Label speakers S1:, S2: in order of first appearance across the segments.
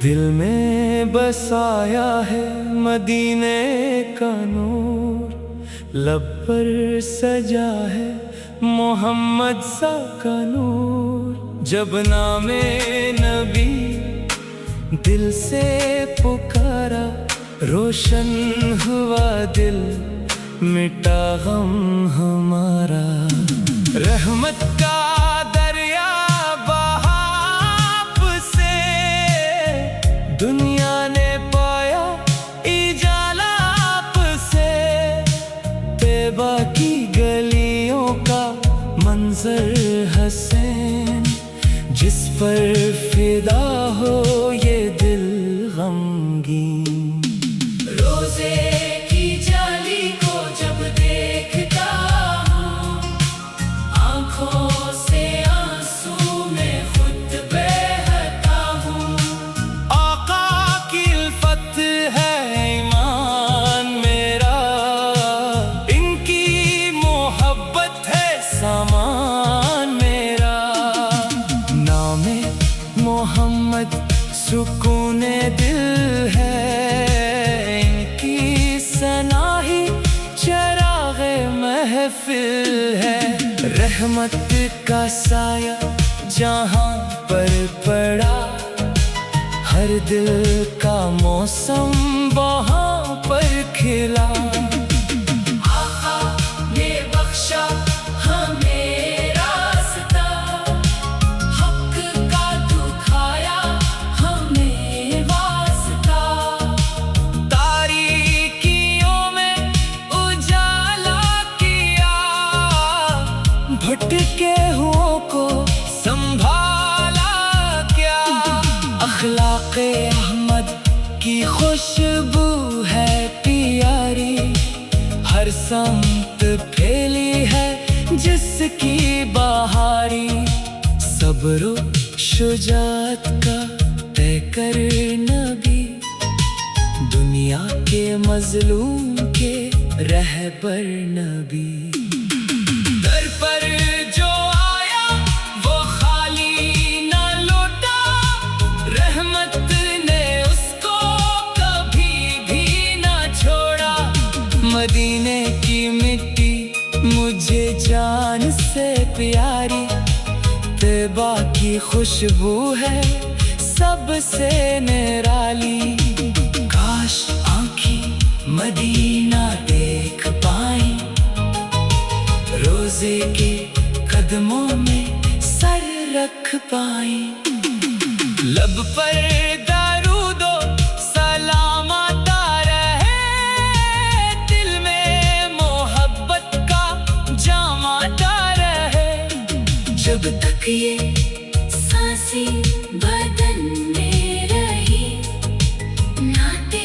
S1: दिल में बसाया है मदीने का नूर, लब पर सजा है मोहम्मद सा का नूर। जब नामे नबी दिल से पुकारा, रोशन हुआ दिल, मिटा गम हमारा। रहमत का दरिया बहा आपसे, दुनिया ने पाया इजाला आपसे। तैबा की गलियों का मंजर हसीन, जिस पर फिदा हो ये दिल गमगीन।
S2: रोजे की जाली को जब देखता हूँ, आँखों से आंसू में खुद बहता हूँ।
S1: आका की इल्फत है ईमान मेरा, इनकी मोहब्बत है सामान मेरा। नामे मोहम्मद सुकूने दिल है, इनकी सना ही चरागे महफिल है। रहमत का साया जहाँ पर पड़ा, हर दिल का मौसम वहाँ पर खिला।
S2: आका ने बख्शा हमें रास्ता, हक का दिखाया हमें वास्ता।
S1: तारीकियों में उजाला किया, भटके हुओं को संभाला क्या। अखलाक़े अहमद की खुशबू है प्यारी, हर समत फैली है जिसकी बहारी। सब्र शुजाअत का तय कर नबी, दुनिया के मजलूम के रहबर नबी। दर पर जो आया वो खाली ना लौटा, रहमत ने उसको कभी भी ना छोड़ा। मदीने की मिट्टी मुझे जान से प्यारी, तैबा की खुशबू है सबसे निराली। काश आँखें मदीना देख पाएं, रोजे के कदमों में सर रख पाएं। लब पर दरूदो सलाम आता रहे, दिल में मोहब्बत का जाम आता रहे।
S2: जब तक ये सांसें बदन में रही, नाते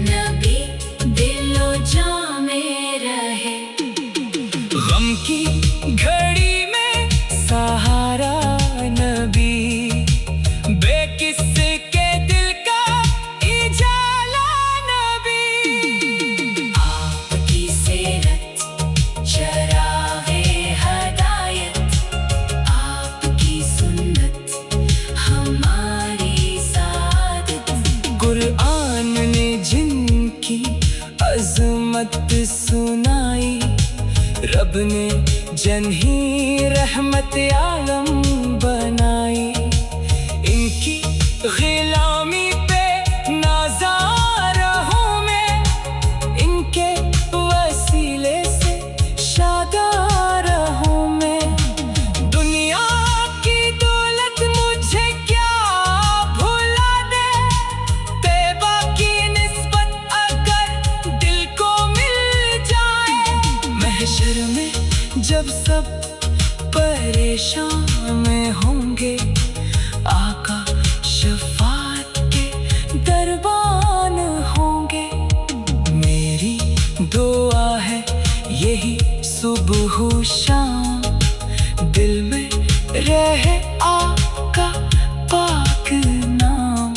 S2: नबी दिलो जान में रहे।
S1: गम की घड़ी में सहारा नबी, बेकिस के दिल का इजाला नबी।
S2: आपकी सीरत चरागे हदायत, आपकी सुन्नत हमारी सादत।
S1: कुरान ने जिनकी अज़मत सुनाई, रब ने जन ही रहमत आलम बनाई। इनकी ग़िलामी पे नाज़ार हूँ मैं, इनके वसीले से शादार हूँ मैं। दुनिया की दौलत मुझे क्या भुला दे, तैबा की निस्बत अगर दिल को मिल जाए। महशर में जब सब परेशान में होंगे, आका शफाअत के दरबान होंगे। मेरी दुआ है यही सुबह शाम, दिल में रहे आका पाक नाम।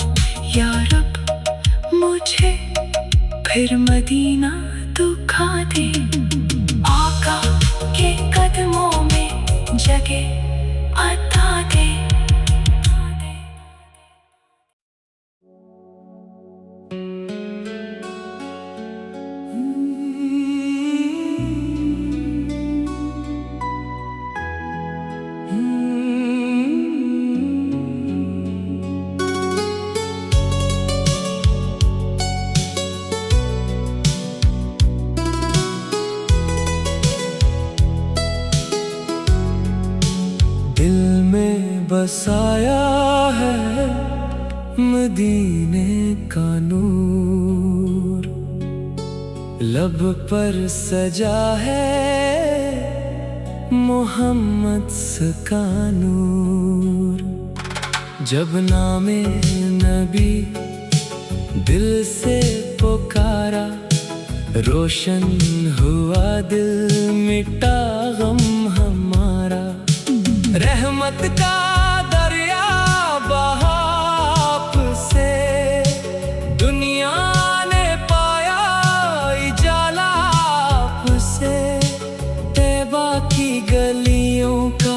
S1: या रब मुझे फिर मदीना दिखा दे, आका के कदमों में जगह अता दे। बसाया है मदीने का नूर, लब पर सजा है मोहम्मद का नूर। जब नामे नबी दिल से पुकारा, रोशन हुआ दिल, मिटा गम हमारा। रहमत का दरिया बहा आपसे, दुनिया ने पाया इजाला आपसे। तैबा की गलियों का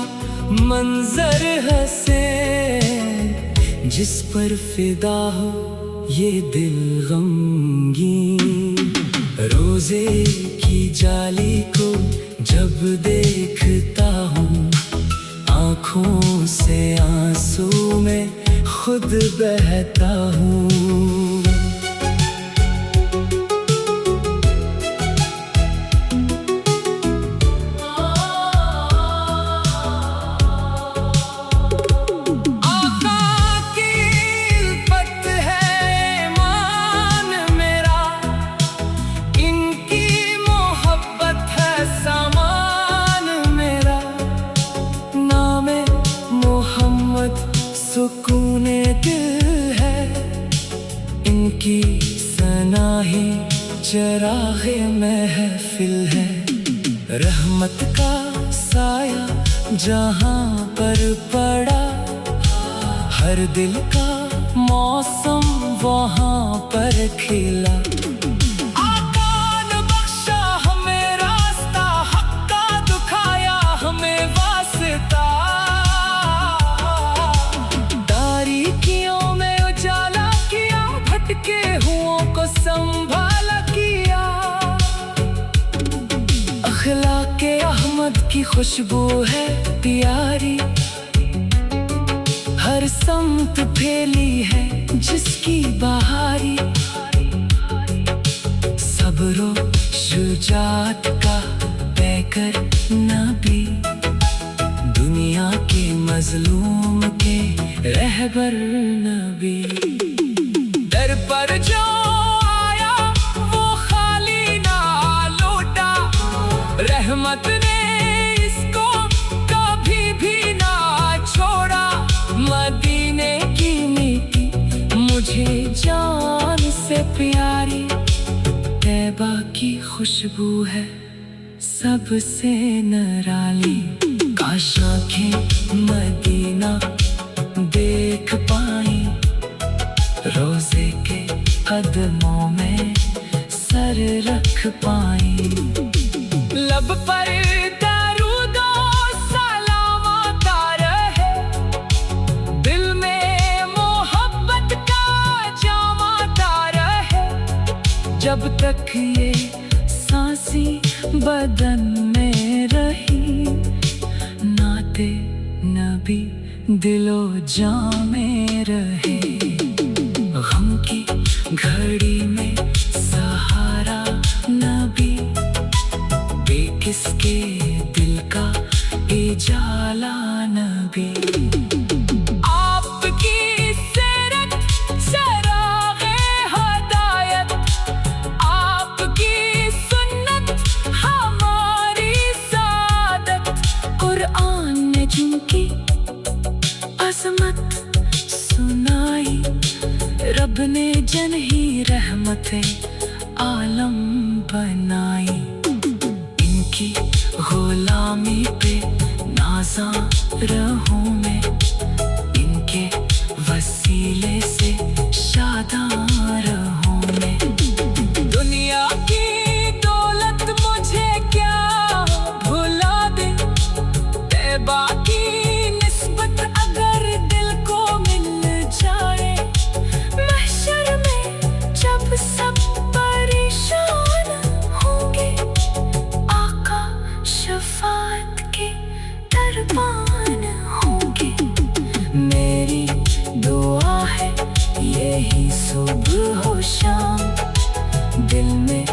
S1: मंजर हंसे, जिस पर फिदा हो ये दिल गमगीन। रोजे की जाली को जब देखता हूँ, आँखों से आंसू में खुद बहता हूँ। सुकूने दिल है इनकी, सना ही चराग़े महफिल है। रहमत का साया जहाँ पर पड़ा, हर दिल का मौसम वहाँ पर खिला। आका ने बख्शा हमें रास्ता, हक का दिखाया हमें वास्ता। के हुओं को संभाला किया, अखलाके अहमद की खुशबू है प्यारी। हर समत फैली है जिसकी बहारी। सब्रो शुजात का पैकर नबी, दुनिया के मजलूम के रहबर नबी। दर पर जो आया वो खाली ना लौटा, रहमत ने इसको कभी भी ना छोड़ा। मदीने की मिट्टी मुझे जान से प्यारी, तैबा की खुशबू है सबसे निराली। काश आँखें मदीना देख पाई, रोजे के कदमों में सर रख पाई। लब पर दरूदो सलाम आता रहे, दिल में मोहब्बत का जाम आता रहे। जब तक ये सांसी बदन में रही, नाते नबी दिलो जान में रहे। गम की घड़ी में सहारा नबी, बेकिसके दिल का इजाला नबी। आपकी सीरत चराग़े हदायत, आपकी सुन्नत हमारी सादत। कुरान ने जिनकी अज़मत सुनाई, रब ने जन ही रहमतें आलम बनाई। इनकी गुलामी पे नाज़ा रहूं मैं, इनके वसीले से शादा रहूं मैं। दुनिया की दौलत मुझे क्या भुला दे, तैबा की निस्बत अगर दिल को मिल जाए। महशर में जब सब परेशान होंगे, आका शफाअत के दरबान होंगे। मेरी दुआ है यही सुबह हो शाम, दिल में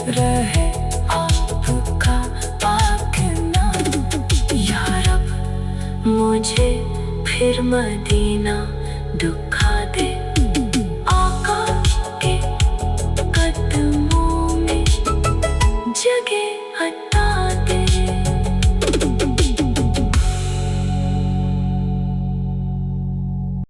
S1: रहे आपका पाक नाम। या रब मुझे फिर
S2: फिर मदीना दुखा